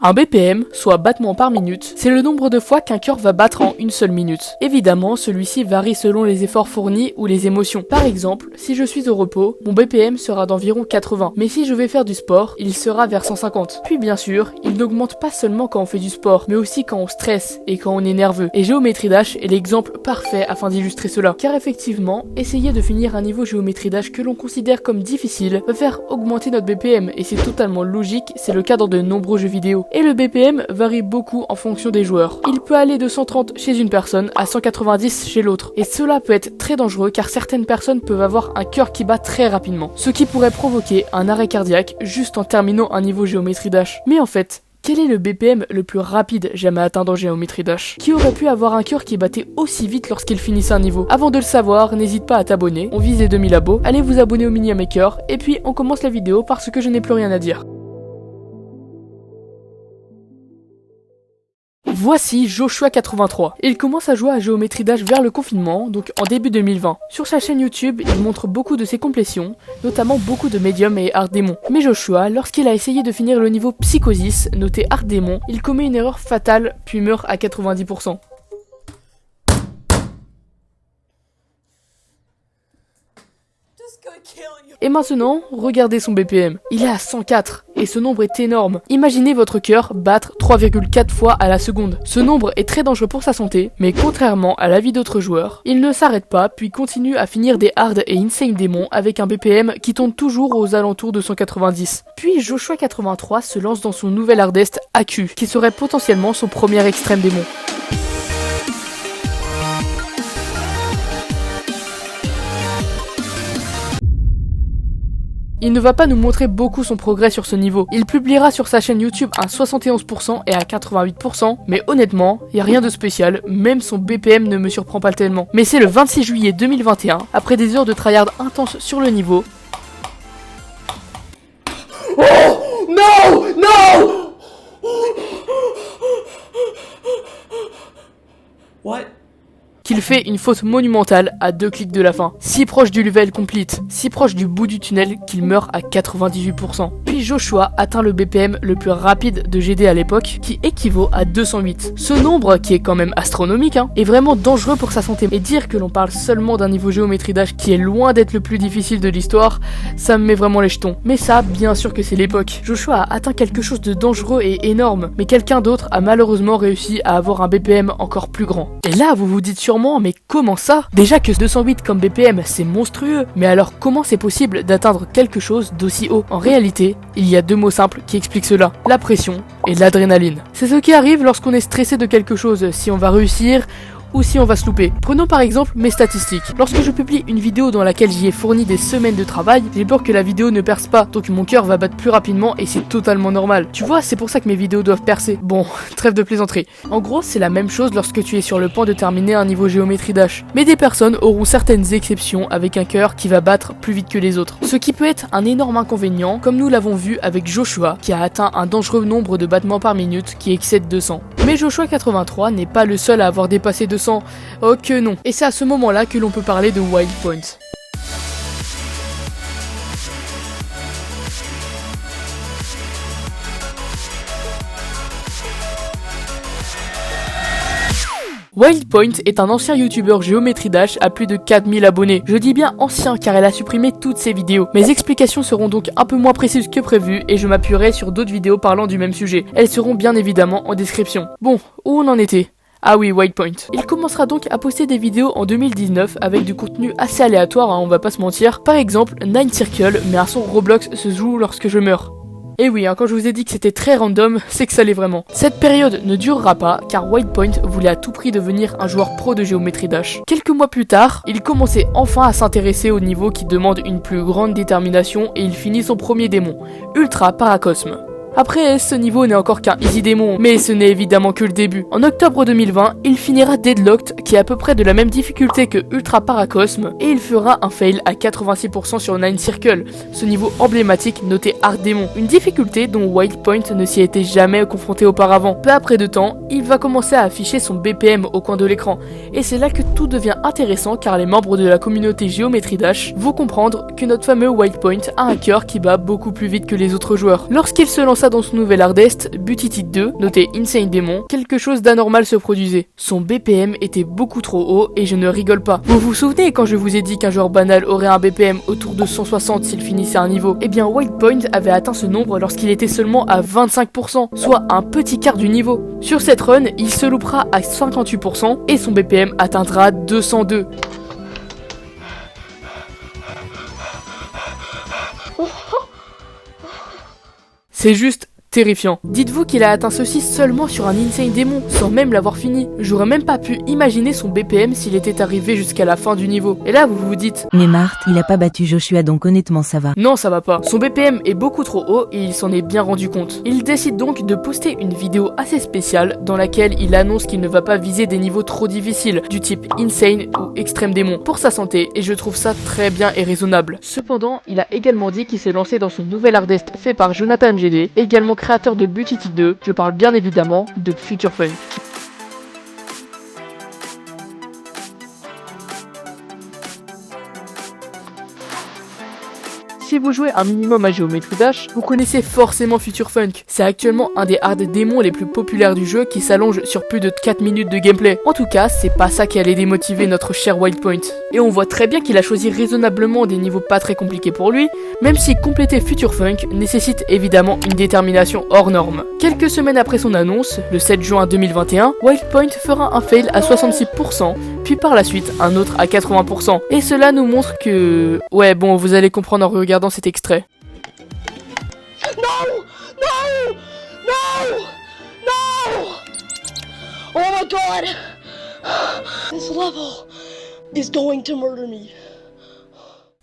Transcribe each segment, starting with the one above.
Un BPM, soit battement par minute, c'est le nombre de fois qu'un cœur va battre en une seule minute. Évidemment, celui-ci varie selon les efforts fournis ou les émotions. Par exemple, si je suis au repos, mon BPM sera d'environ 80, mais si je vais faire du sport, il sera vers 150. Puis bien sûr, il n'augmente pas seulement quand on fait du sport, mais aussi quand on stresse et quand on est nerveux. Et Géométrie Dash est l'exemple parfait afin d'illustrer cela. Car effectivement, essayer de finir un niveau Géométrie Dash que l'on considère comme difficile va faire augmenter notre BPM, et c'est totalement logique, c'est le cas dans de nombreux jeux vidéo. Et le BPM varie beaucoup en fonction des joueurs. Il peut aller de 130 chez une personne à 190 chez l'autre. Et cela peut être très dangereux car certaines personnes peuvent avoir un cœur qui bat très rapidement. Ce qui pourrait provoquer un arrêt cardiaque juste en terminant un niveau Géométrie Dash. Mais en fait, quel est le BPM le plus rapide jamais atteint dans Géométrie Dash? Qui aurait pu avoir un cœur qui battait aussi vite lorsqu'il finissait un niveau? Avant de le savoir, n'hésite pas à t'abonner, on vise les 2000 abos, allez vous abonner au Mini Maker, et puis on commence la vidéo parce que je n'ai plus rien à dire. Voici Joshua83. Il commence à jouer à Géométrie Dash vers le confinement, donc en début 2020. Sur sa chaîne YouTube, il montre beaucoup de ses complétions, notamment beaucoup de médium et hard démon. Mais Joshua, lorsqu'il a essayé de finir le niveau Psychosis, noté hard démon, il commet une erreur fatale, puis meurt à 90%. Et maintenant, regardez son BPM. Il est à 104, et ce nombre est énorme. Imaginez votre cœur battre 3,4 fois à la seconde. Ce nombre est très dangereux pour sa santé, mais contrairement à l'avis d'autres joueurs, il ne s'arrête pas, puis continue à finir des hard et insane démons avec un BPM qui tourne toujours aux alentours de 190. Puis Joshua83 se lance dans son nouvel hardest AQ, qui serait potentiellement son premier extrême démon. Il ne va pas nous montrer beaucoup son progrès sur ce niveau. Il publiera sur sa chaîne YouTube à 71% et à 88%, mais honnêtement, y a rien de spécial, même son BPM ne me surprend pas tellement. Mais c'est le 26 juillet 2021, après des heures de tryhard intense sur le niveau. Oh non, non. What? Qu'il fait une faute monumentale à 2 clics de la fin. Si proche du level complete, si proche du bout du tunnel qu'il meurt à 98%. Puis Joshua atteint le BPM le plus rapide de GD à l'époque, qui équivaut à 208. Ce nombre, qui est quand même astronomique, est vraiment dangereux pour sa santé. Et dire que l'on parle seulement d'un niveau Géométrie Dash qui est loin d'être le plus difficile de l'histoire, ça me met vraiment les jetons. Mais ça, bien sûr que c'est l'époque. Joshua a atteint quelque chose de dangereux et énorme, mais quelqu'un d'autre a malheureusement réussi à avoir un BPM encore plus grand. Et là, vous vous dites sûrement, mais comment ça? Déjà que 208 comme BPM, c'est monstrueux, mais alors comment c'est possible d'atteindre quelque chose d'aussi haut? En réalité, il y a deux mots simples qui expliquent cela, la pression et l'adrénaline. C'est ce qui arrive lorsqu'on est stressé de quelque chose, si on va réussir ou si on va se louper. Prenons par exemple mes statistiques. Lorsque je publie une vidéo dans laquelle j'y ai fourni des semaines de travail, j'ai peur que la vidéo ne perce pas, donc mon cœur va battre plus rapidement et c'est totalement normal. Tu vois, c'est pour ça que mes vidéos doivent percer. Bon, trêve de plaisanterie. En gros, c'est la même chose lorsque tu es sur le point de terminer un niveau Géométrie Dash. Mais des personnes auront certaines exceptions avec un cœur qui va battre plus vite que les autres. Ce qui peut être un énorme inconvénient, comme nous l'avons vu avec Joshua, qui a atteint un dangereux nombre de battements par minute qui excède 200. Mais Joshua83 n'est pas le seul à avoir dépassé 200. Oh que non. Et c'est à ce moment-là que l'on peut parler de Wild Point. Wild Point est un ancien youtubeur Géométrie Dash à plus de 4000 abonnés. Je dis bien ancien car elle a supprimé toutes ses vidéos. Mes explications seront donc un peu moins précises que prévu et je m'appuierai sur d'autres vidéos parlant du même sujet. Elles seront bien évidemment en description. Bon, où on en était ? Ah oui, Wild Point. Il commencera donc à poster des vidéos en 2019 avec du contenu assez aléatoire, on va pas se mentir. Par exemple, Nine Circle, mais un son Roblox se joue lorsque je meurs. Et oui, quand je vous ai dit que c'était très random, c'est que ça l'est vraiment. Cette période ne durera pas, car Wild Point voulait à tout prix devenir un joueur pro de Géométrie Dash. Quelques mois plus tard, il commençait enfin à s'intéresser au niveau qui demande une plus grande détermination et il finit son premier démon, Ultra Paracosme. Après, ce niveau n'est encore qu'un easy démon, mais ce n'est évidemment que le début. En octobre 2020, il finira Deadlocked, qui est à peu près de la même difficulté que Ultra Paracosme, et il fera un fail à 86% sur Nine Circle, ce niveau emblématique noté hard démon, une difficulté dont Wild Point ne s'y était jamais confronté auparavant. Peu après de temps, il va commencer à afficher son BPM au coin de l'écran, et c'est là que tout devient intéressant car les membres de la communauté Géométrie Dash vont comprendre que notre fameux Wild Point a un cœur qui bat beaucoup plus vite que les autres joueurs. Lorsqu'il se lance ça dans son nouvel hardest, Butiti 2, noté Insane Demon, quelque chose d'anormal se produisait. Son BPM était beaucoup trop haut et je ne rigole pas. Vous vous souvenez quand je vous ai dit qu'un joueur banal aurait un BPM autour de 160 s'il finissait un niveau? Eh bien Wildpoint avait atteint ce nombre lorsqu'il était seulement à 25%, soit un petit quart du niveau. Sur cette run, il se loupera à 58% et son BPM atteindra 202. C'est juste terrifiant. Dites-vous qu'il a atteint ceci seulement sur un Insane Demon, sans même l'avoir fini. J'aurais même pas pu imaginer son BPM s'il était arrivé jusqu'à la fin du niveau. Et là, vous vous dites... Mais Marthe, il a pas battu Joshua, donc honnêtement ça va. Non, ça va pas. Son BPM est beaucoup trop haut et il s'en est bien rendu compte. Il décide donc de poster une vidéo assez spéciale dans laquelle il annonce qu'il ne va pas viser des niveaux trop difficiles, du type Insane ou Extrême Démon, pour sa santé, et je trouve ça très bien et raisonnable. Cependant, il a également dit qu'il s'est lancé dans son nouvel hardest fait par Jonathan GD, également créateur de Butiti 2, je parle bien évidemment de Future Funk. Si vous jouez un minimum à Geometry Dash, vous connaissez forcément Future Funk. C'est actuellement un des hard démons les plus populaires du jeu qui s'allonge sur plus de 4 minutes de gameplay. En tout cas, c'est pas ça qui allait démotiver notre cher Wildpoint. Et on voit très bien qu'il a choisi raisonnablement des niveaux pas très compliqués pour lui, même si compléter Future Funk nécessite évidemment une détermination hors norme. Quelques semaines après son annonce, le 7 juin 2021, Wildpoint fera un fail à 66%, puis par la suite un autre à 80%. Et cela nous montre que... Ouais bon, vous allez comprendre en regardant cet extrait. No! No! No! No! Oh my god! This level is going to murder me.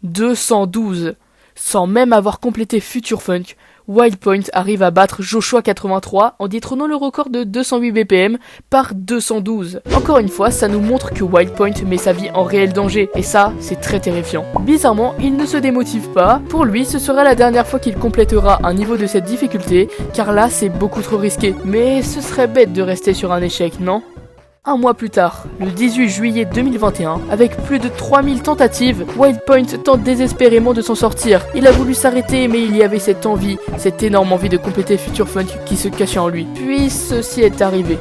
212. Sans même avoir complété Future Funk, Wildpoint arrive à battre Joshua 83 en détrônant le record de 208 BPM par 212. Encore une fois, ça nous montre que Wildpoint met sa vie en réel danger, et ça, c'est très terrifiant. Bizarrement, il ne se démotive pas. Pour lui, ce sera la dernière fois qu'il complétera un niveau de cette difficulté, car là, c'est beaucoup trop risqué. Mais ce serait bête de rester sur un échec, non ? Un mois plus tard, le 18 juillet 2021, avec plus de 3000 tentatives, Wildpoint tente désespérément de s'en sortir. Il a voulu s'arrêter, mais il y avait cette envie, cette énorme envie de compléter Future Funk qui se cachait en lui. Puis ceci est arrivé.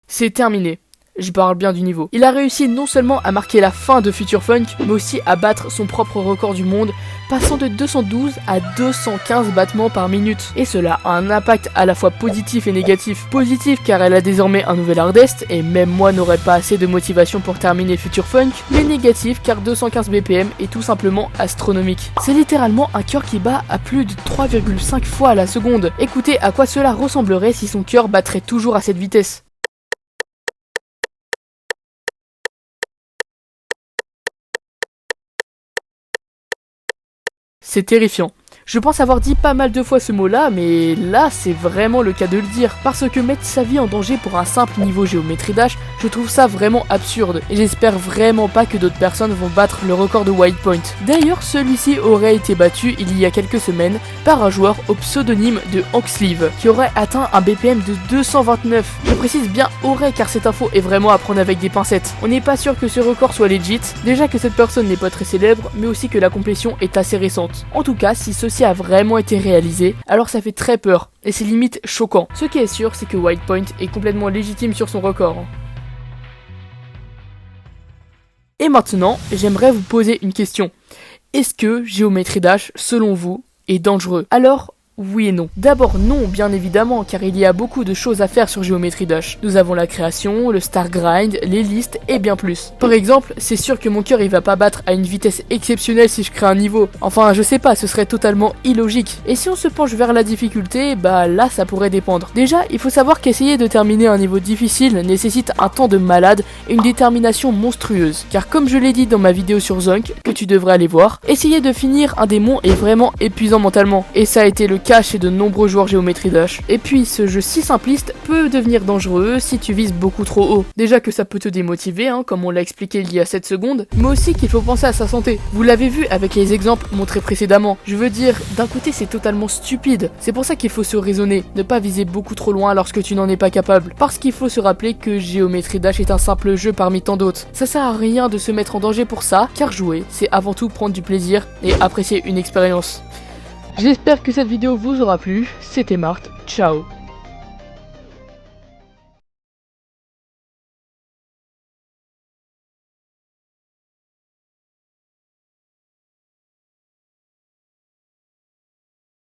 C'est terminé. Je parle bien du niveau. Il a réussi non seulement à marquer la fin de Future Funk, mais aussi à battre son propre record du monde, passant de 212 à 215 battements par minute. Et cela a un impact à la fois positif et négatif. Positif car elle a désormais un nouvel hardest, et même moi n'aurais pas assez de motivation pour terminer Future Funk, mais négatif car 215 BPM est tout simplement astronomique. C'est littéralement un cœur qui bat à plus de 3,5 fois à la seconde. Écoutez à quoi cela ressemblerait si son cœur battrait toujours à cette vitesse. C'est terrifiant. Je pense avoir dit pas mal de fois ce mot-là, mais là, c'est vraiment le cas de le dire. Parce que mettre sa vie en danger pour un simple niveau Geometry Dash, je trouve ça vraiment absurde. Et j'espère vraiment pas que d'autres personnes vont battre le record de Wildpoint. D'ailleurs, celui-ci aurait été battu il y a quelques semaines par un joueur au pseudonyme de Hanksleeve, qui aurait atteint un BPM de 229. Je précise bien aurait car cette info est vraiment à prendre avec des pincettes. On n'est pas sûr que ce record soit legit, déjà que cette personne n'est pas très célèbre, mais aussi que la complétion est assez récente. En tout cas, si ceci a vraiment été réalisé, alors ça fait très peur, et c'est limite choquant. Ce qui est sûr, c'est que Wildpoint est complètement légitime sur son record. Et maintenant, j'aimerais vous poser une question. Est-ce que Geometry Dash, selon vous, est dangereux? Alors, oui et non. D'abord non, bien évidemment, car il y a beaucoup de choses à faire sur Geometry Dash. Nous avons la création, le star grind, les listes et bien plus. Par exemple, c'est sûr que mon cœur il va pas battre à une vitesse exceptionnelle si je crée un niveau. Enfin, je sais pas, ce serait totalement illogique. Et si on se penche vers la difficulté, bah là ça pourrait dépendre. Déjà, il faut savoir qu'essayer de terminer un niveau difficile nécessite un temps de malade et une détermination monstrueuse. Car comme je l'ai dit dans ma vidéo sur Zonk, que tu devrais aller voir, essayer de finir un démon est vraiment épuisant mentalement. Et ça a été le